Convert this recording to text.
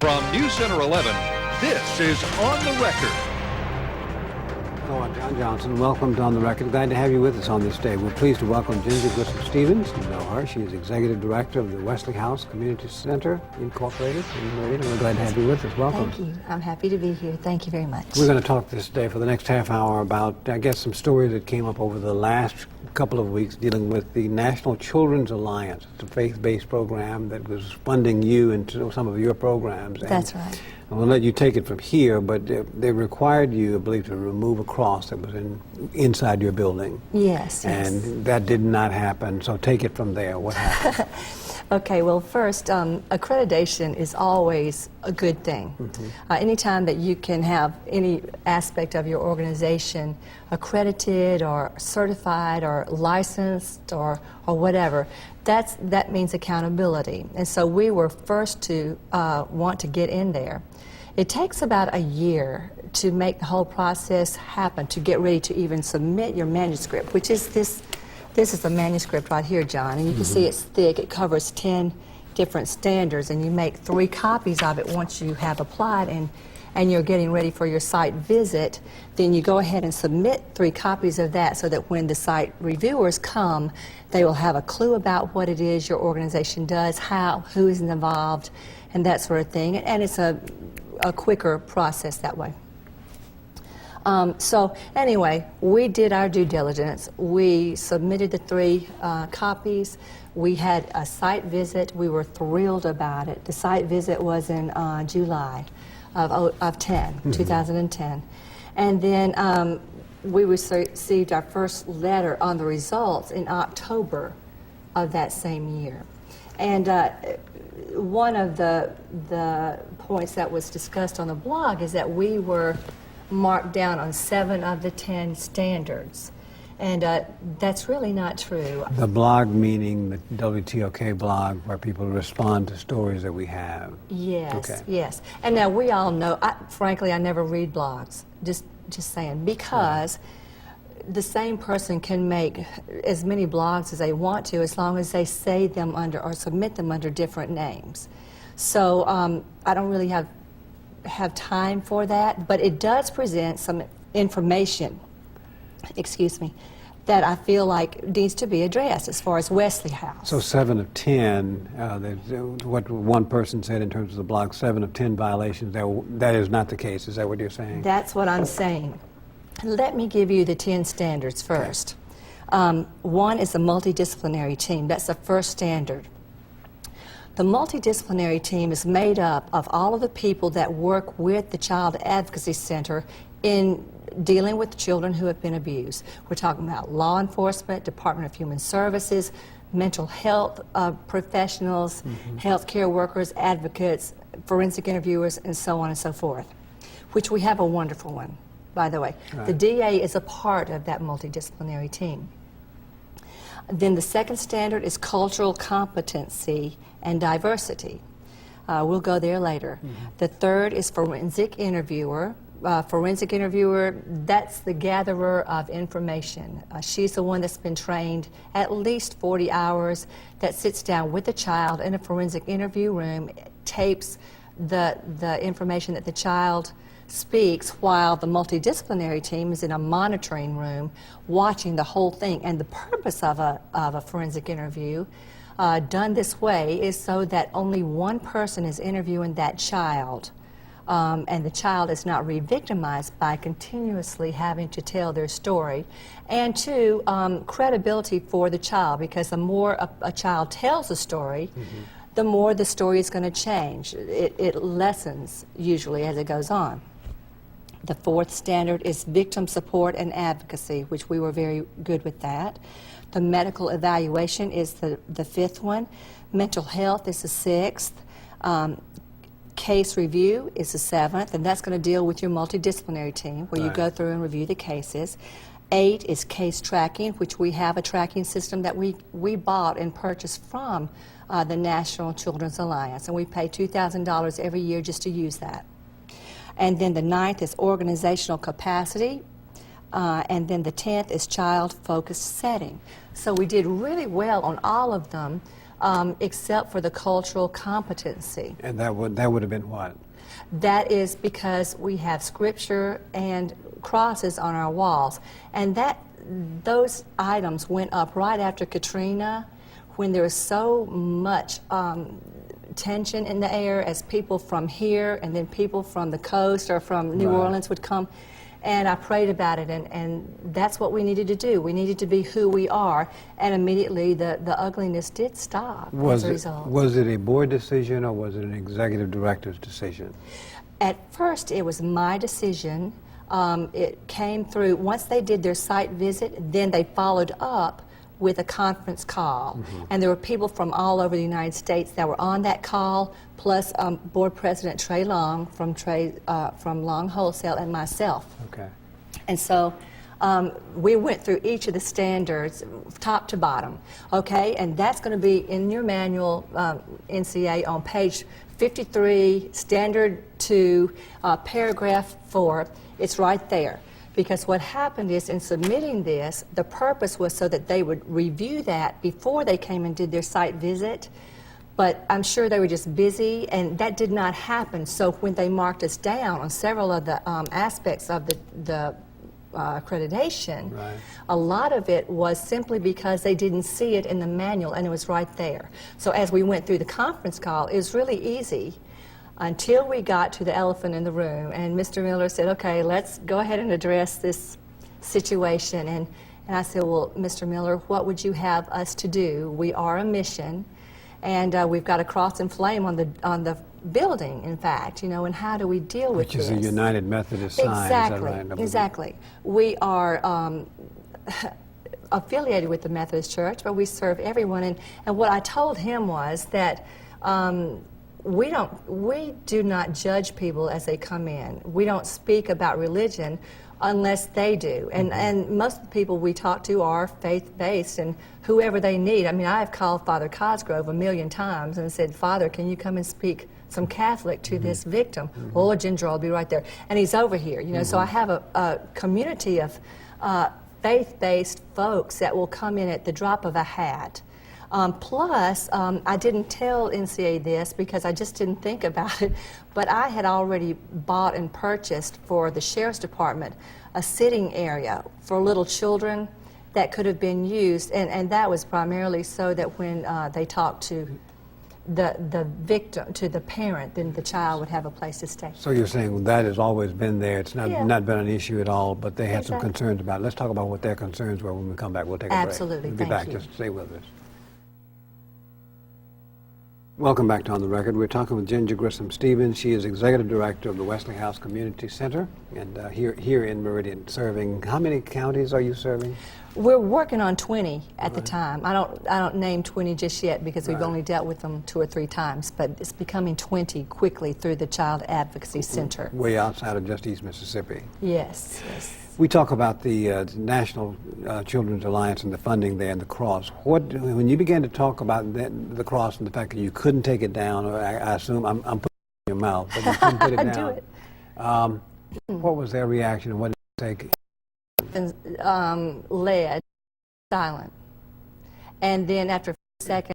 From News Center 11, this is On the Record. Hello, I'm John Johnson. Welcome to On the Record. Glad to have you with us on this day. We're pleased to welcome Ginger Grissom-Stevens. You know her. She is Executive Director of the Wesley House Community Center, Incorporated in Meridian. We're glad to have you with us. Welcome. Thank you. I'm happy to be here. Thank you very much. We're going to talk this day for the next half hour about, I guess, some stories that came up over the last couple of weeks dealing with the National Children's Alliance. It's a faith-based program that was funding you and some of your programs. That's right. And we'll let you take it from here, but they required you, I believe, to remove a cross that was inside your building. Yes, and yes. That did not happen, so take it from there. What happened? Okay, well, first, accreditation is always a good thing. Mm-hmm. Anytime that you can have any aspect of your organization accredited or certified or licensed or whatever, that means accountability. And so we were first to want to get in there. It takes about a year to make the whole process happen, to get ready to even submit your manuscript, which is this is the manuscript right here, John, and you can see it's thick. It covers 10 different standards, and you make 3 copies of it once you have applied and you're getting ready for your site visit. Then you go ahead and submit 3 copies of that so that when the site reviewers come, they will have a clue about what it is your organization does, who is involved, and that sort of thing. And it's a quicker process that way. So anyway, we did our due diligence. We submitted the 3 copies. We had a site visit. We were thrilled about it. The site visit was in July of 2010. And then we received our first letter on the results in October of that same year. And one of the points that was discussed on the blog is that we were marked down on 7 of the 10 standards. And that's really not true. The blog meaning the WTOK blog, where people respond to stories that we have. Yes, okay. Yes. And now we all know, frankly, I never read blogs, just saying, because the same person can make as many blogs as they want to, as long as they say them under or submit them under different names. So I don't really have time for that, but it does present some information, that I feel like needs to be addressed as far as Wesley House. So 7 of 10, what one person said in terms of the blog, 7 of 10 violations, that is not the case. Is that what you're saying? That's what I'm saying. Let me give you the 10 standards first. Okay. One is the multidisciplinary team. That's the first standard. The multidisciplinary team is made up of all of the people that work with the Child Advocacy Center in dealing with children who have been abused. We're talking about law enforcement, Department of Human Services, mental health professionals, healthcare workers, advocates, forensic interviewers, and so on and so forth, which we have a wonderful one, by the way. Right. The DA is a part of that multidisciplinary team. Then the second standard is cultural competency and diversity. We'll go there later. The third is forensic interviewer. Forensic interviewer, that's the gatherer of information. She's the one that's been trained at least 40 hours, that sits down with the child in a forensic interview room, tapes the information that the child speaks, while the multidisciplinary team is in a monitoring room watching the whole thing. And the purpose of a forensic interview done this way is so that only one person is interviewing that child, and the child is not re-victimized by continuously having to tell their story. And 2, credibility for the child, because the more a child tells a story, the more the story is going to change. It lessens usually as it goes on. The fourth standard is victim support and advocacy, which we were very good with that. The medical evaluation is the fifth one. Mental health is the sixth. Case review is the seventh, and that's going to deal with your multidisciplinary team, where you go through and review the cases. 8 is case tracking, which we have a tracking system that we bought and purchased from the National Children's Alliance, and we pay $2,000 every year just to use that. And then the 9th is organizational capacity, and then the 10th is child-focused setting. So we did really well on all of them. except for the cultural competency. And that would have been what? That is because we have scripture and crosses on our walls. And those items went up right after Katrina, when there was so much tension in the air as people from here and then people from the coast or from New Orleans would come. And I prayed about it, and that's what we needed to do. We needed to be who we are, and immediately the ugliness did stop as a result. Was it a board decision or was it an executive director's decision? At first, it was my decision. It came through, once they did their site visit, then they followed up with a conference call. And there were people from all over the United States that were on that call, plus Board President Trey Long from Long Wholesale and myself. Okay. And so we went through each of the standards, top to bottom, okay? And that's going to be in your manual, NCA, on page 53, Standard 2, paragraph 4. It's right there. Because what happened is, in submitting this, the purpose was so that they would review that before they came and did their site visit. But I'm sure they were just busy, and that did not happen. So when they marked us down on several of the aspects of the accreditation, a lot of it was simply because they didn't see it in the manual, and it was right there. So as we went through the conference call, it was really easy until we got to the elephant in the room, and Mr. Miller said, okay, let's go ahead and address this situation. And I said, well, Mr. Miller, what would you have us to do? We are a mission, and we've got a cross and flame on the building, in fact, you know, and how do we deal with this? Which is a United Methodist sign, exactly, is that right? Exactly. We are affiliated with the Methodist Church, but we serve everyone. And what I told him was that we do not judge people as they come in. We don't speak about religion unless they do. And most of the people we talk to are faith-based, and whoever they need. I mean, I've called Father Cosgrove 1,000,000 times and said, Father, can you come and speak some Catholic to this victim? Well, Lord Ginger will be right there. And he's over here, you know. So I have a community of faith-based folks that will come in at the drop of a hat. Plus, I didn't tell NCA this because I just didn't think about it, but I had already bought and purchased for the Sheriff's Department a sitting area for little children that could have been used, and that was primarily so that when they talked to the victim, to the parent, then the child would have a place to stay. So you're saying that has always been there. It's not, Yeah. not been an issue at all, but they had some Exactly. concerns about it. Let's talk about what their concerns were when we come back. We'll take a Absolutely. break. We'll be Thank back. you. Just stay with us. Welcome back to On the Record. We're talking with Ginger Grissom Stevens. She is Executive Director of the Wesley House Community Center, and here in Meridian, serving. How many counties are you serving? We're working on 20 at the time. I don't name 20 just yet because we've only dealt with them 2 or 3 times, but it's becoming 20 quickly through the Child Advocacy Center. Way outside of just East Mississippi. Yes, yes. We talk about the National Children's Alliance and the funding there and the cross. When you began to talk about the cross and the fact that you couldn't take it down, or I assume I'm putting it in your mouth, but you couldn't put it down. Do it. What was their reaction and what did they take? Led silent. And then after a second,